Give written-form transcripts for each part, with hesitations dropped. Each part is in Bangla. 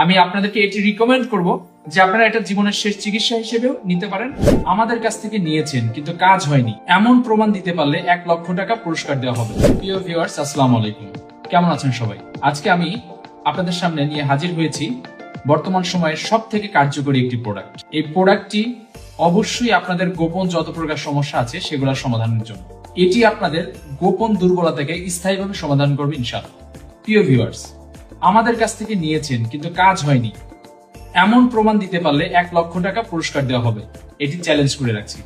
আমি আপনাদেরকে এটি রিকমেন্ড করব যে আপনারা এটা জীবনের শেষ চিকিৎসা হিসেবেও নিতে পারেন। আমাদের কাছ থেকে নিয়েছেন কিন্তু কাজ হয়নি এমন প্রমাণ দিতে পারলে 1 লক্ষ টাকা পুরস্কার দেওয়া হবে। প্রিয় ভিউয়ার্স, আসসালামু আলাইকুম, কেমন আছেন সবাই? আজকে আমি আপনাদের সামনে নিয়ে হাজির হয়েছি বর্তমান সময়ের সব থেকে কার্যকরী একটি প্রোডাক্ট। এই প্রোডাক্টটি অবশ্যই আপনাদের গোপন যত প্রকার সমস্যা আছে সেগুলোর সমাধানের জন্য। এটি আপনাদের গোপন দুর্বলতাকে স্থায়ীভাবে সমাধান করবে ইনশাআল্লাহ। প্রিয় ভিউয়ার্স, আমাদের কাছ থেকে নিয়েছেন কিন্তু কাজ হয়নি এমন প্রমাণ দিতে পারলে 1 লক্ষ টাকা পুরস্কার দেওয়া হবে। এটি চ্যালেঞ্জ করে রাখছি।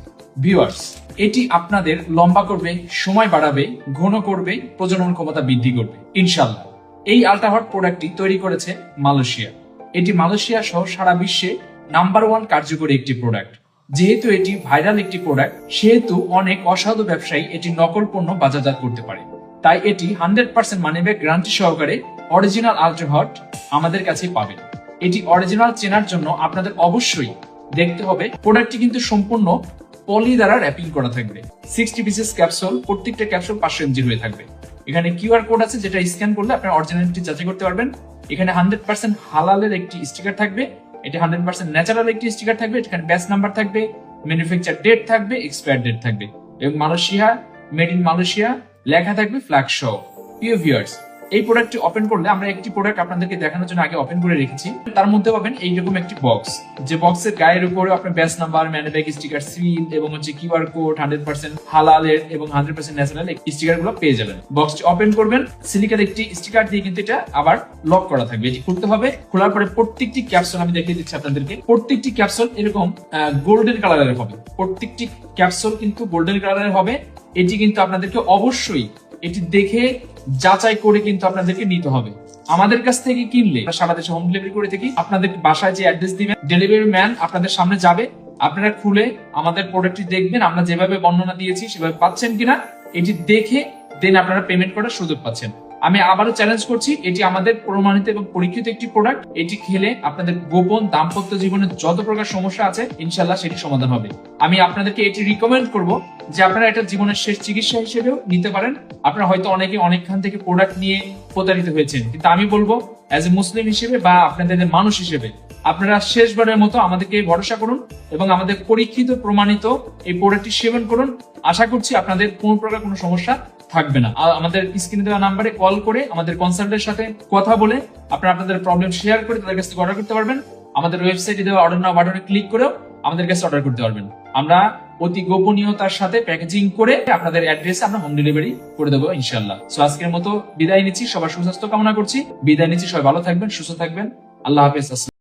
ভিউয়ার্স, এটি আপনাদের লম্বা করবে, সময় বাড়াবে, ঘন করবে, প্রজনন ক্ষমতা বৃদ্ধি করবে ইনশাআল্লাহ। এই আল্ট্রাহট প্রোডাক্টটি তৈরি করেছে মালয়েশিয়া। এটি মালয়েশিয়া সহ সারা বিশ্বে নাম্বার 1 কার্যকরী একটি প্রোডাক্ট। যেহেতু এটি ভাইরাল একটি প্রোডাক্ট, সেহেতু অনেক অসাধু ব্যবসায়ী এটি নকল পণ্য বাজারজাত করতে পারে। তাই এটি 100% মানিব্যাগ গ্যারান্টি সহকারে অরিজিনাল আল্ট্রাহট আমাদের কাছে পাবেন। এটি অরিজিনাল চেনার জন্য আপনাদের অবশ্যই দেখতে হবে প্রোডাক্টটি কিন্তু সম্পূর্ণ পলি দ্বারা র্যাপিং করা থাকবে। 60 পিসেস ক্যাপসুল, প্রত্যেকটা ক্যাপসুল 500 mg হয়ে থাকবে। এখানে কিউআর কোড আছে, যেটা স্ক্যান করলে আপনার অরিজিনালিটি যাচাই করতে পারবেন। এখানে 100% হালালের একটি স্টিকার থাকবে, এটা 100% ন্যাচারাল একটি স্টিকার থাকবে। এখানে ব্যাচ নাম্বার থাকবে, ম্যানুফ্যাকচার ডেট থাকবে, এক্সপায়ার ডেট থাকবে এবং মালয়েশিয়া, মেড ইন মালয়েশিয়া লেখা থাকবে ফ্ল্যাগ সহ। প্রিয় ভিউয়ার্স, এই প্রোডাক্টটি ওপেন করলে, আমরা একটি প্রোডাক্ট আপনাদেরকে দেখানোর জন্য আগে ওপেন করে রেখেছি, তার মধ্যে পাবেন এইরকম একটি বক্স, যে বক্সের গায়ের উপরে আপনার ব্যাচ নাম্বার, ম্যানুফ্যাক স্টিকার, সিল এবং কিউআর কোড, 100% হালালের এবং 100% ন্যাচারাল স্টিকার গুলো পেয়ে যাবেন। বক্সটি ওপেন করবেন, সিলিকার একটি স্টিকার দিয়ে কিন্তু এটা আবার লক করা থাকবে। এটি খুলতে হবে। খোলার পরে প্রত্যেকটি ক্যাপসুল আমি দেখিয়ে দিচ্ছি আপনাদেরকে। প্রত্যেকটি ক্যাপসুল এরকম গোল্ডেন কালারের হবে। প্রত্যেকটি ক্যাপসুল কিন্তু গোল্ডেন কালারের হবে। এটি কিন্তু আপনাদেরকে অবশ্যই এটি দেখে যাচাই করে কিন্তু আপনাদেরকে নিতে হবে। আমাদের কাছ থেকে কিনলে সারা দেশে হোম ডেলিভারি করে থাকি। আপনাদের বাসায় যে অ্যাড্রেস দিবেন, ডেলিভারি ম্যান আপনাদের সামনে যাবে, আপনারা খুলে আমাদের প্রোডাক্টটি দেখবেন, আমরা যেভাবে বর্ণনা দিয়েছি সেভাবে পাচ্ছেন কিনা এটি দেখে দেন আপনারা পেমেন্ট করার সুযোগ পাচ্ছেন। আমি আবারও চ্যালেঞ্জ করছি, এটি আমাদের প্রমাণিত এবং পরীক্ষিত একটি প্রোডাক্ট। এটি খেলে আপনাদের গোপন দাম্পত্য জীবনে যত প্রকার সমস্যা আছে ইনশাআল্লাহ সেটি সমাধান হবে। আমি আপনাদেরকে এটি রিকমেন্ড করব যে আপনারা এটা জীবনের শেষ চিকিৎসা হিসেবেও নিতে পারেন। আপনারা হয়তো অনেকে অনেকখান থেকে প্রোডাক্ট নিয়ে প্রতারিত হয়েছেন, কিন্তু আমি বলবো অ্যাজ এ মুসলিম হিসেবে বা আপনাদের মানুষ হিসেবে আপনারা শেষবারের মতো আমাদেরকে ভরসা করুন এবং আমাদের পরীক্ষিত প্রমাণিত এই প্রোডাক্টটি সেবন করুন। আশা করছি আপনাদের কোনো প্রকার কোনো সমস্যা থাকবে না। আমাদের স্ক্রিনে দেওয়া নাম্বারে কল করে আমাদের কনসালটেন্টের সাথে কথা বলে আপনারা আপনাদের প্রবলেম শেয়ার করে তাদের কাছ থেকে অর্ডার করতে পারবেন। আমাদের ওয়েবসাইটে দেওয়া অর্ডার নাও বাটনে ক্লিক করেও আমাদের কাছে অর্ডার করতে পারবেন। আমরা অতি গোপনীয়তার সাথে প্যাকেজিং করে আপনাদের অ্যাড্রেসে আমরা হোম ডেলিভারি করে দেবো ইনশাআল্লাহ। সো আজকের মতো বিদায় নিচ্ছি, সবার সুস্বাস্থ্য কামনা করছি। বিদায় নিচ্ছি, সবাই ভালো থাকবেন, সুস্থ থাকবেন। আল্লাহ হাফেজ।